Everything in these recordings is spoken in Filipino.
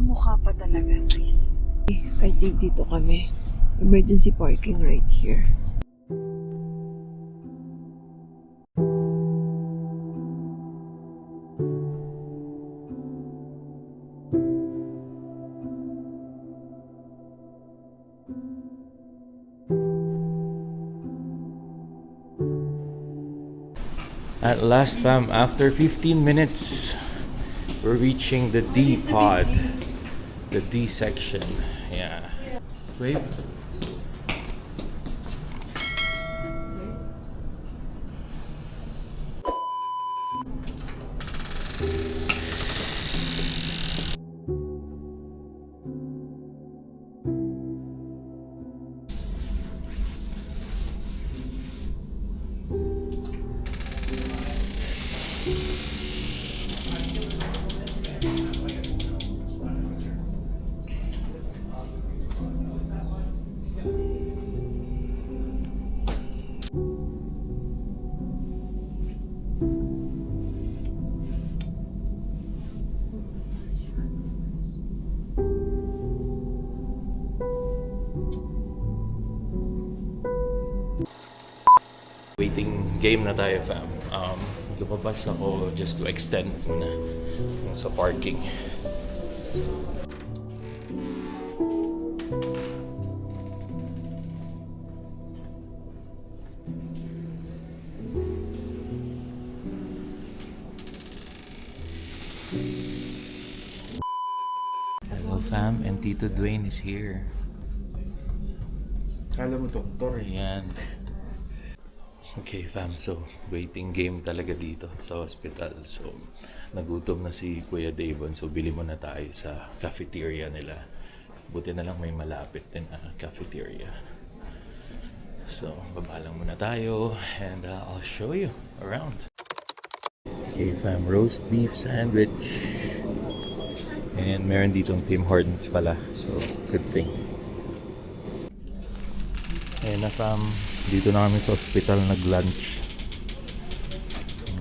Kamukha pa talaga, Tris. I think dito kami. Emergency parking right here. At last, fam, after 15 minutes, we're reaching the D pod. The D section. Yeah. Wait. Waiting game na tayo, fam. Lumabas ako just to extend muna yung sa parking. Hello, fam, and Tito Dwayne is here. Kala mo doktor eh. Ayan. Okay, fam. So, waiting game talaga dito sa hospital. So, nagutom na si Kuya Davon. So, bili muna tayo sa cafeteria nila. Buti na lang may malapit din na cafeteria. So, baba lang muna tayo. And I'll show you around. Okay, fam. Roast beef sandwich. And meron ditong Tim Hortons pala. So, good thing. Ayan na, fam. Dito na kami sa hospital nag-lunch.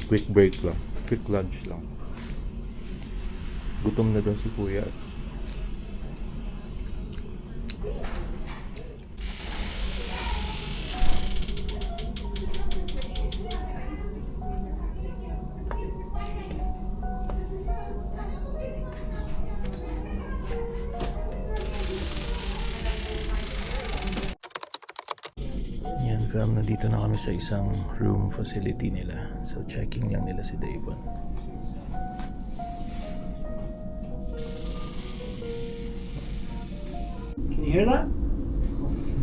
Quick break lang. Quick lunch lang. Gutom na daw si Kuya. Yan, fam, nandito na kami sa isang room facility nila. So, checking lang nila si Davon. Can you hear that?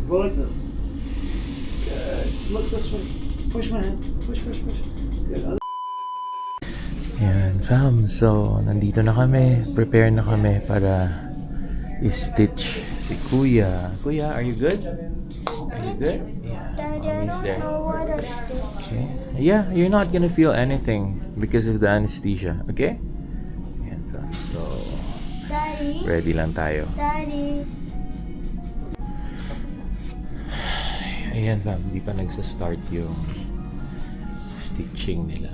Go like this. Good. Look this way. Push my hand. Push. Good. Yan, fam. So, nandito na kami. Prepare na kami para i-stitch si Kuya. Kuya, are you good? Are you good? Yeah. Daddy, I Mommy's don't there. know what a stitch. Okay. Yeah, you're not gonna feel anything because of the anesthesia. Okay? Yan, fam. So, Daddy, ready lang tayo. Daddy. Ayan, fam, hindi pa nagsa-start yung stitching nila.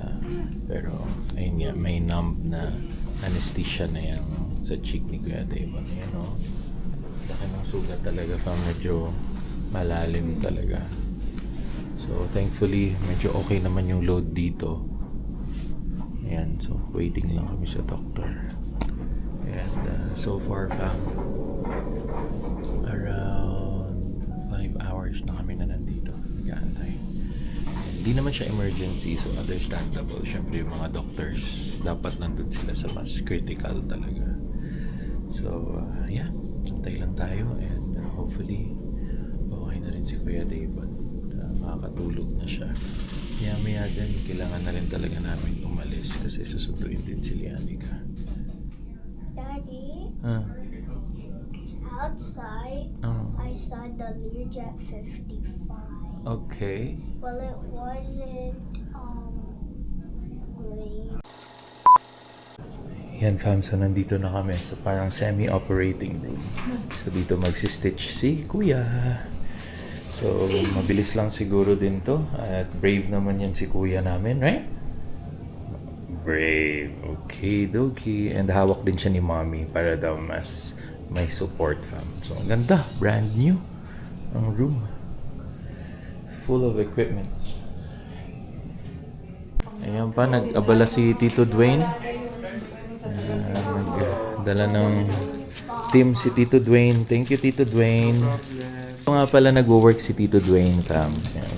Pero, ayun nga, may numb na anesthesia na yan sa cheek ni Kuya Davon. Ayan, o. Laki ng sugat talaga, fam. Medyo malalim talaga. So, thankfully, medyo okay naman yung load dito. Ayan, so, waiting lang kami sa doctor. And, so far, fam, around 5 hours na kami na nandito. Nag-aantay. Hindi naman siya emergency, so understandable. Siyempre, yung mga doctors, dapat nandun sila sa mas critical talaga. So, yeah. Antay lang tayo and hopefully, okay na rin si Kuya Davon. Makakatulog na siya. Maya din, kailangan na rin talaga namin umalis kasi susunduin din si Lianica. Daddy, Ah, outside, oh, I saw the Learjet 55. okay. Well, it wasn't, green. Yan, fam. So, nandito na kami sa parang semi-operating room. So, dito magsistitch si Kuya. So, mabilis lang siguro din to. At brave naman yan si Kuya namin, right? Brave. Okay, dokie. And hawak din siya ni mommy para daw mas may support, fam. So, ang ganda. Brand new. Ang room. Full of equipments. Ayan pa, nag-abala si Tito Dwayne. Nagdala ng team si Tito Dwayne. Thank you, Tito Dwayne. Ito nga pala nag-work si Tito Dwayne, fam. Ayan.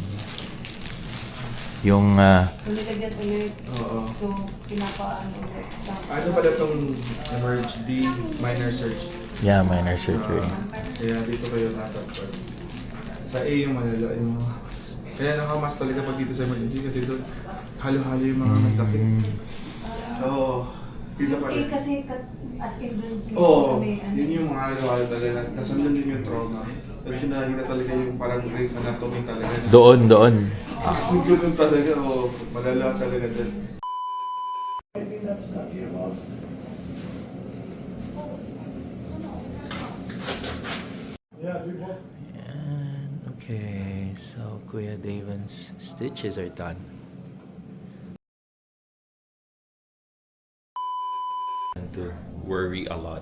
Yung Nilagyan ulit. Oo. So, pinapaano ulit. Ano pala itong emerge D minor search? yeah, minor surgery. Kaya dito kayo tatapos. Sa A yung malala yung mga... Kaya nakamas talaga pag dito sa emergency kasi doon halo-halo yung mga sakit. Oo. Dito pala. Eh, kasi as in dun Oo. sa may ano. Yun yung mga halo-halo talaga. Tapos nandun din yung trauma. Tapos yung nakikita talaga yung parang Grey's Anatomy talaga. Doon. Yung ganun talaga. Oo. Malala talaga doon. Maybe that's not your boss. Yeah, we both. And, okay, so Kuya Davin's stitches are done. And to worry a lot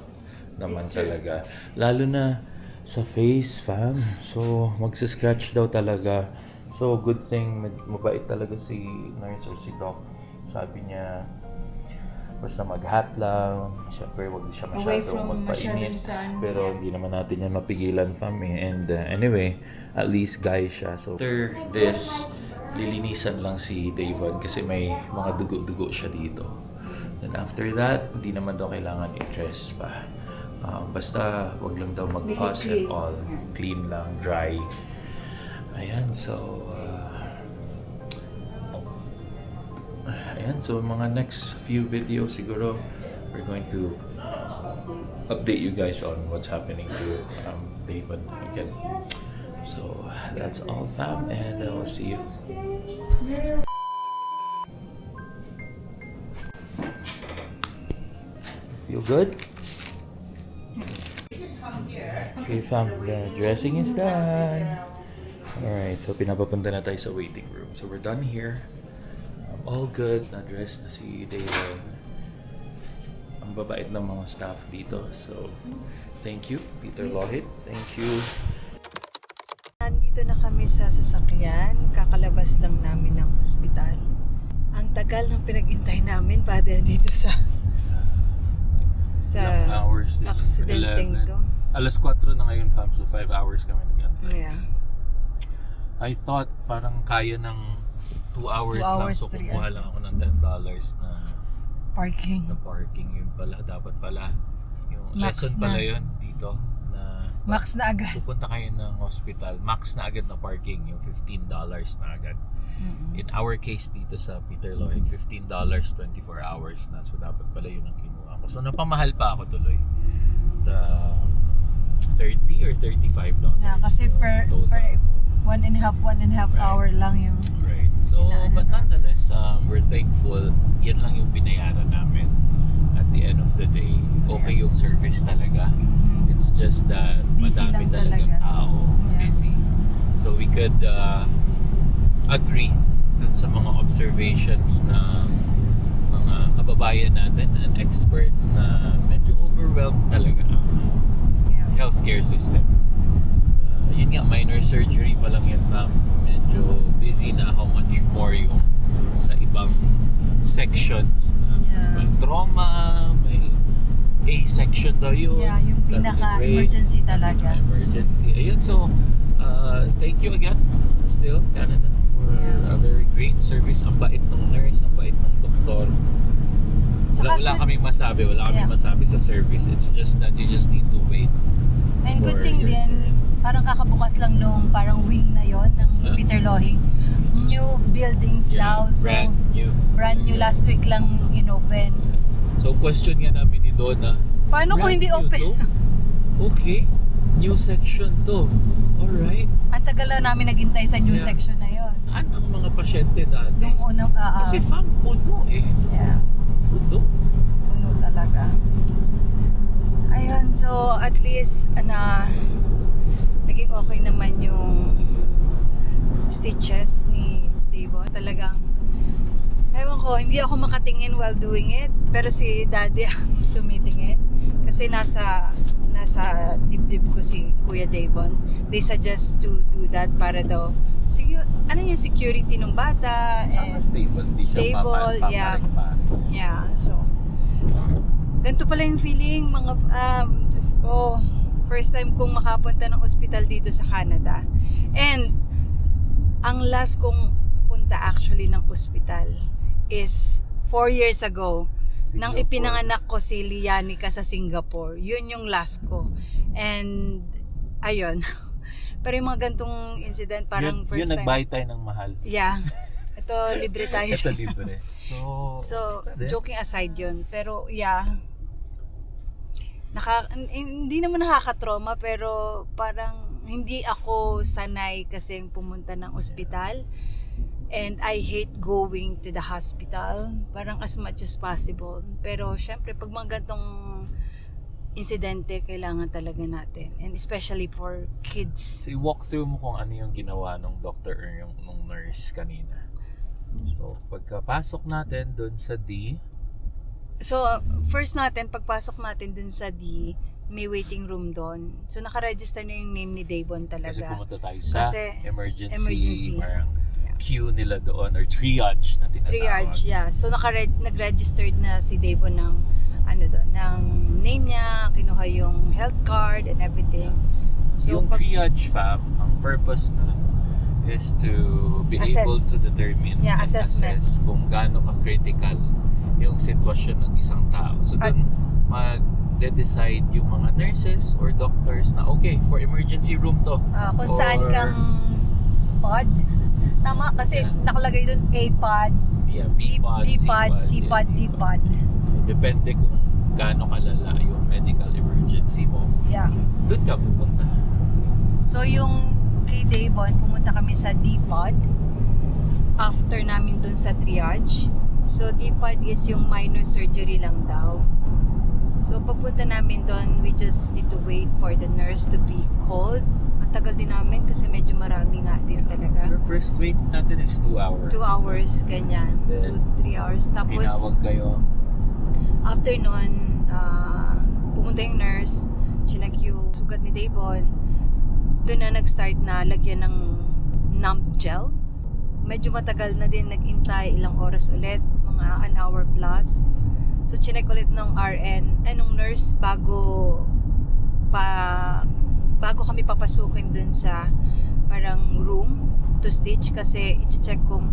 naman talaga. Lalo na sa face, fam. So, magsiscratch daw talaga. So, good thing, mabait talaga si nurse or si doc. Sabi niya, basta mag-hat lang. Siyempre, wag siya Away masyadong from magpainit. masyadong sun. Pero hindi naman natin yan mapigilan, fam. And anyway, at least guy siya. So, after this, lilinisan lang si Davon kasi may mga dugo-dugo siya dito. Then after that, hindi naman daw kailangan i-dress pa. Basta wag lang daw mag-pause and all. Clean lang, dry. Ayan, so... ayan, so mga next few videos siguro, we're going to update you guys on what's happening to David again. So that's all, fam, and I'll see you. Feel good? Okay, fam, the dressing is done. Alright, so pinapapunta na tayo sa waiting room. So we're done here. All good, na-dress na si David. Ang babait ng mga staff dito. So, thank you, Peter Lohit. Thank you. Nandito na kami sa sasakyan. Kakalabas lang namin ng ospital. Ang tagal ng pinag-intay namin, Father, dito sa Ilang hours din. aksidenteng 11. to. Alas 4 na ngayon, fam. So, 5 hours kami nag-antay. Yeah. I thought parang kaya ng 2 hours, 2 hours, lang. So, 3 kumuha hours. lang ako ng $10 na Parking. parking. Yun pala, dapat pala. Yung Max lesson pala na. yun dito. Na Max na agad. pupunta kayo ng hospital, max na agad na parking. Yung $15 na agad. In our case dito sa Peter Lloyd, $15, 24 hours na. So, dapat pala yun ang kinuha ko. So, napamahal pa ako tuloy. The $30 or $35. Yeah, kasi yung per total. 1.5 Right. hour lang yung Right. So, Inaano but na. nonetheless, we're thankful. Yan lang yung binayaran namin. At the end of the day, okay yung service talaga. It's just that Busy madami lang talagang talaga. tao. Yeah. Busy. So, we could agree dun sa mga observations na mga kababayan natin and experts na medyo overwhelmed talaga ang healthcare system. Yun nga, minor surgery pa lang yan, fam. Medyo busy na. How much more yung sa ibang sections na Yeah. may trauma, may A section daw yun. Yeah, yung Sabi ni pinaka-emergency Ray, talaga. Emergency. Ayun, so, thank you again, still, Canada, for Yeah. a very great service. Ang bait ng nurse, ang bait ng doktor. Tsaka Wala good- kaming masabi, Yeah. masabi sa service. It's just that you just need to wait. And good for thing your din, turn. parang kakabukas lang nung parang wing na yon ng Peter Lohing. New buildings daw, so brand new last week lang inopen. So question nga namin ni Donna, Paano kung brand hindi new open? to? Okay, new section to. Alright. Ang tagal na namin naghintay sa new Yeah. section na yon. Anong mga pasyente dati? Nung unang, Kasi fam, puno eh. yeah, Puno. puno talaga. Ayun, so at least na naging okay naman yung stitches ni Davon. Talagang Ewan ko, hindi ako makatingin while doing it. Pero si daddy ang tumitingin. Kasi nasa dibdib ko si Kuya Davon. They suggest to do that para daw ano yung security ng bata. Stable. Di siya Stable, yeah. paparik-parik. Yeah, so ganito pala yung feeling mga Diyos ko, first time kong makapunta ng ospital dito sa Canada. And ang last kong punta actually ng ospital is 4 years ago nang Singapore. ipinanganak ko si Lianica sa Singapore. Yun yung last ko. And ayun. Pero yung mga gantong incident parang first yun time. nagbayad tayo ng mahal. Yeah. Ito libre tayo. Ito libre. So, pwede. joking aside yun. Pero, yeah. Hindi naman nakaka-trauma, pero parang hindi ako sanay kasing pumunta ng ospital. And I hate going to the hospital. Parang as much as possible. Pero, syempre, pag mga gantong insidente, kailangan talaga natin. And especially for kids. So, i-walk through mo kung ano yung ginawa ng doctor or nung nurse kanina. So, pagkapasok natin dun sa D, So, first natin, pagpasok natin dun sa D, may waiting room doon. So, nakaregister na yung name ni Davon kasi talaga. pumunta tayo sa Kasi emergency, parang Yeah. queue nila doon or triage na tinatawag. Triage, yeah. So, nag-registered na si Davon ng ng name niya, kinuha yung health card and everything. So, Yung triage, fam, ang purpose nun is to be Assess. able to determine Yeah, and assessment. assess kung gaano ka-critical yung sitwasyon ng isang tao. So At- dun mag-decide yung mga nurses or doctors na okay, for emergency room to. kung saan Or- kang pod. Tama, kasi Yeah. nakalagay doon A-pod, Yeah, B-pod, B-pod, C-pod, C-pod, yeah, D-pod. So depende kung gaano kalala yung medical emergency mo. Yeah. Doon ka pupunta. So, yung kay Davon, pumunta kami sa D-pod after namin dun sa triage. So, D-pod is yung minor surgery lang daw. So, pagpunta namin dun, we just need to wait for the nurse to be called. Ang tagal din namin kasi medyo marami nga din talaga. So first wait natin is 2 hours. 2 hours, ganyan. Then, 2-3 hours. Tinawag Tapos, kayo. after nun, pumunta yung nurse, chinek yung sugat ni Davon. Doon na nag-start na lagyan ng numb gel. Medyo matagal na din nag-intay, ilang oras ulit, mga an hour plus. So, chinek ulit ng RN, nung nurse bago kami papasukin dun sa parang room to stitch kasi i-check kung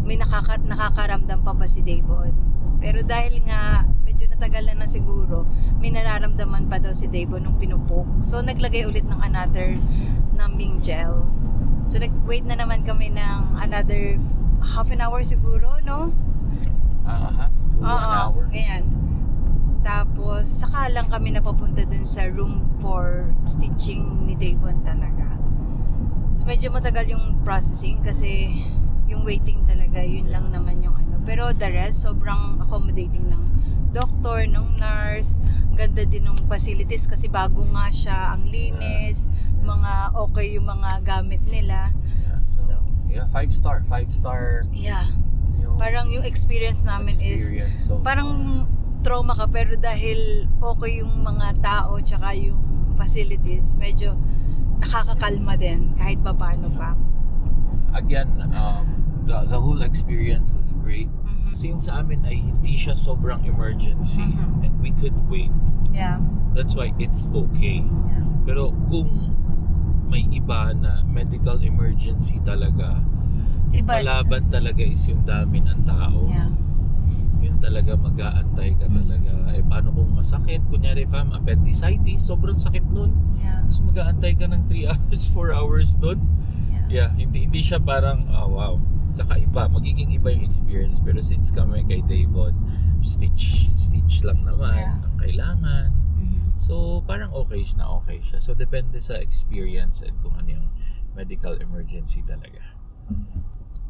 may nakakaramdam pa ba si Davon. Pero dahil nga medyo natagalan na siguro, may nararamdaman pa daw si Davon nung pinupok. So naglagay ulit ng another numbing gel. So nag-wait na naman kami ng another half an hour siguro, no? Half to 1 hour. Ganyan. Tapos, saka lang kami napapunta dun sa room for stitching ni Davon talaga. So, medyo matagal yung processing kasi yung waiting talaga, yun lang naman yung ano. Pero the rest, sobrang accommodating ng doctor, ng nurse. Ganda din ng facilities kasi bago nga siya, ang linis, mga okay yung mga gamit nila. Yeah, so, yeah, 5-star. Yeah. Yung Parang yung experience namin experience. So, parang trauma ka pero dahil okay yung mga tao tsaka yung facilities, medyo nakakakalma din kahit pa paano pa. again, the whole experience was great. Kasi yung sa amin ay hindi siya sobrang emergency and we could wait. Yeah. That's why it's okay. Yeah. Pero kung may iba na medical emergency talaga, yung Iba. kalaban talaga is yung dami ng tao. Yeah. Yun talaga, mag-aantay ka talaga. Eh paano kung masakit? Kunyari fam, appendicitis, sobrang sakit nun. Yeah. So mag-aantay ka ng 3 hours, 4 hours nun. Yeah, hindi siya parang, oh wow, kakaiba. Magiging iba yung experience. Pero since kami kay Davon, stitch lang naman ang kailangan. So parang okay siya. So depende sa experience and kung ano yung medical emergency talaga.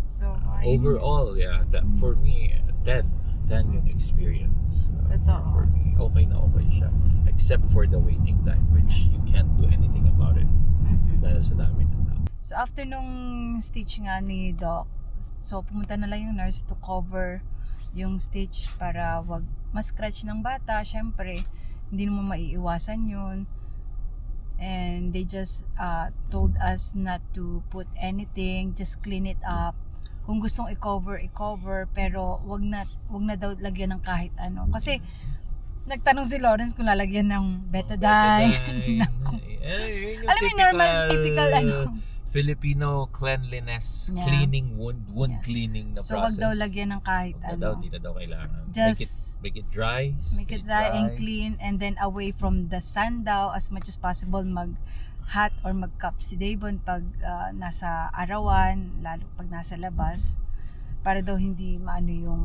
So, Overall, yeah, for me, 10 yung experience. Totoo. For me, okay na okay siya. Except for the waiting time, which you can't do anything about it. Dahil sa dami ng tao. So after nung stitch nga ni Doc, So pumunta na lang yung nurse to cover yung stitch para wag ma-scratch ng bata. Syempre, hindi naman maiiwasan yun. And they just told us not to put anything, just clean it up. Kung gustong i-cover, pero wag na daw lagyan ng kahit ano. Kasi nagtanong si Lawrence kung lalagyan ng betadine. Alam mo, normal, typical Filipino cleanliness, Yeah. cleaning, wound Yeah. cleaning na So process. wag daw lagyan ng kahit Wag na daw, ano. di na daw kailangan. Just make it dry. Make it dry and clean, and then away from the sun daw as much as possible. Mag hat or mag cup si Davon pag nasa arawan, lalo pag nasa labas, para daw hindi maano yung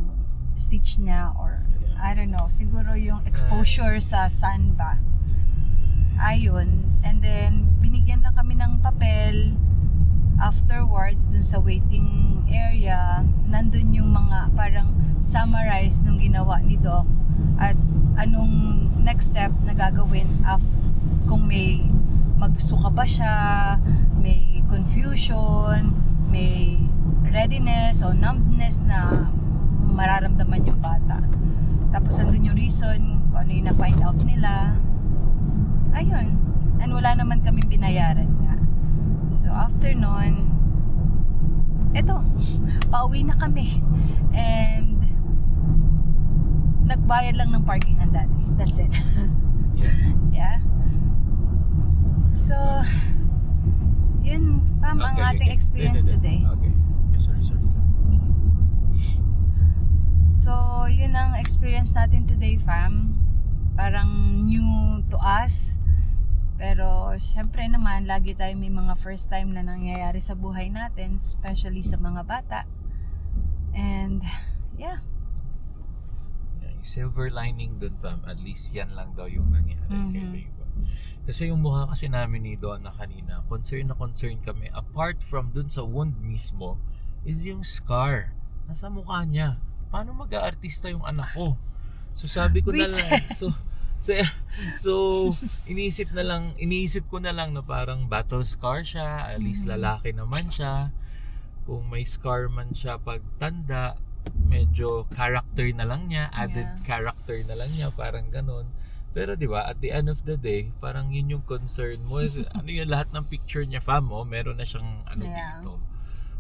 stitch niya, or I don't know, siguro yung exposure sa sun ba. Ayun, and then binigyan lang kami ng papel. Afterwards, dun sa waiting area, nandun yung mga parang summarize nung ginawa ni Doc at anong next step na gagawin kung may magsuka ba siya, may confusion, may readiness o numbness na mararamdaman yung bata. Tapos andun yung reason kung ano yung na-find out nila. So, ayun. And wala naman kaming binayaran nga. So after nun, eto, pauwi na kami. And nagbayad lang ng parking ang daddy. That's it. Yeah. Yeah. So, yun ang ating experience today. Okay. Sorry. So, yun ang experience natin today, fam. Parang new to us. Pero, syempre naman, lagi tayo may mga first time na nangyayari sa buhay natin, especially sa mga bata. And, yeah. Yung silver lining dun, fam, at least yan lang daw yung nangyari kay Davon. Kasi yung mukha kasi namin ni Donna kanina, concern kami, apart from dun sa wound mismo, is yung scar. Nasa mukha niya. Paano mag-aartista yung anak ko? So sabi ko na lang, so iniisip ko na lang na parang battle scar siya, at least lalaki naman siya. Kung may scar man siya pag tanda, medyo character na lang niya, added character na lang niya, parang ganon. Pero di ba, at the end of the day, parang yun yung concern mo. Ano yun, lahat ng picture niya, fam, meron na siyang dito.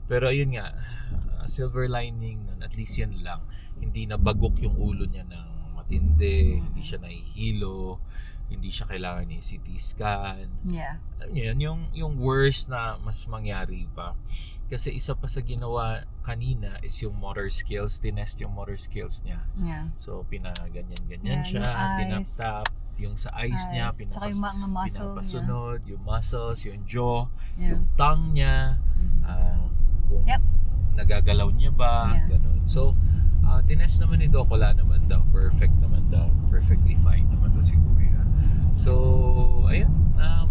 Pero ayun nga, silver lining nun, at least yan lang. Hindi na bagok yung ulo niya ng matindi, hindi siya nahihilo, hindi siya kailangan ng CT scan. Yeah. Alam niyo yun, yung worst na mas mangyari pa. Kasi isa pa sa ginawa kanina is yung motor skills, tinest yung motor skills niya. Yeah. So pinaganyan-ganyan siya, yung eyes. tinap-tap, yung sa eyes niya, Tsaka yung mga muscle pinapasunod, yung muscles, yung jaw, Yeah. yung tongue niya, kung Yep. nagagalaw niya ba, Yeah. ganun. So, tinest naman ni Doc, wala naman daw, perfect naman daw, perfectly fine naman daw si Kuya. So, ayun,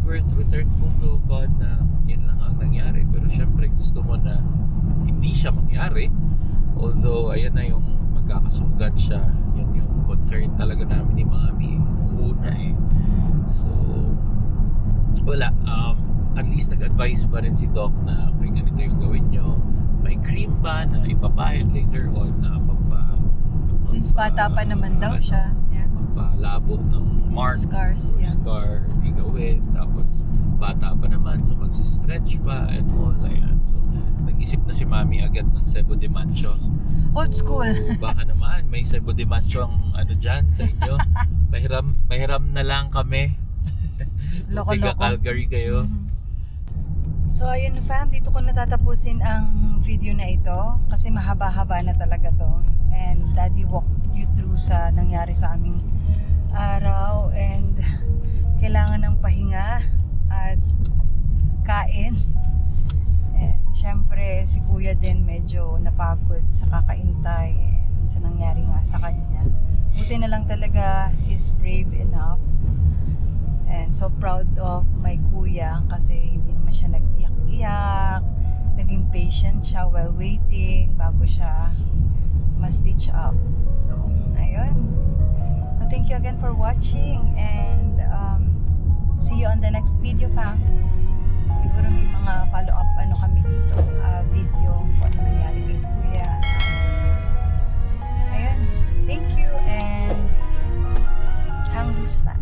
we're thankful to God na yun lang ang nangyari. Pero syempre, gusto mo na hindi siya mangyari. Although, ayan na yung magkakasugat siya. Yan yung concern talaga namin ni Mami nung una So, wala. At least nag-advise pa rin si Doc na kung ganito yung gawin nyo. May cream ba na ipapahid later on na Since bata pa naman daw siya. Yeah. Palabo ng mark Scars, or yeah. scar, di gawin. Tapos bata pa naman, so mag-stretch pa and all. Ayan. So, nag-isip na si Mami agad ng Cebu de Macho. Old school. Baka naman, may Cebu de Macho ang dyan sa inyo. Pahiram na lang kami. Loko-loko. Calgary kayo. So ayun fam, dito ko natatapusin ang video na ito kasi mahaba-haba na talaga to. And Daddy walked you through sa nangyari sa aming araw, and kailangan ng pahinga at kain. And syempre si Kuya din medyo napagod sa kakaintay and sa nangyari nga sa kanya. Buti na lang talaga he's brave enough. And so proud of my kuya kasi hindi naman siya nag-iyak-iyak. Naging patient siya while waiting bago siya ma-stitch up. So, ayun. So, thank you again for watching and see you on the next video, Pam. Siguro may mga follow-up ano kami dito, video kung ano nangyari kay Kuya. Ayun. Thank you and hang loose pa.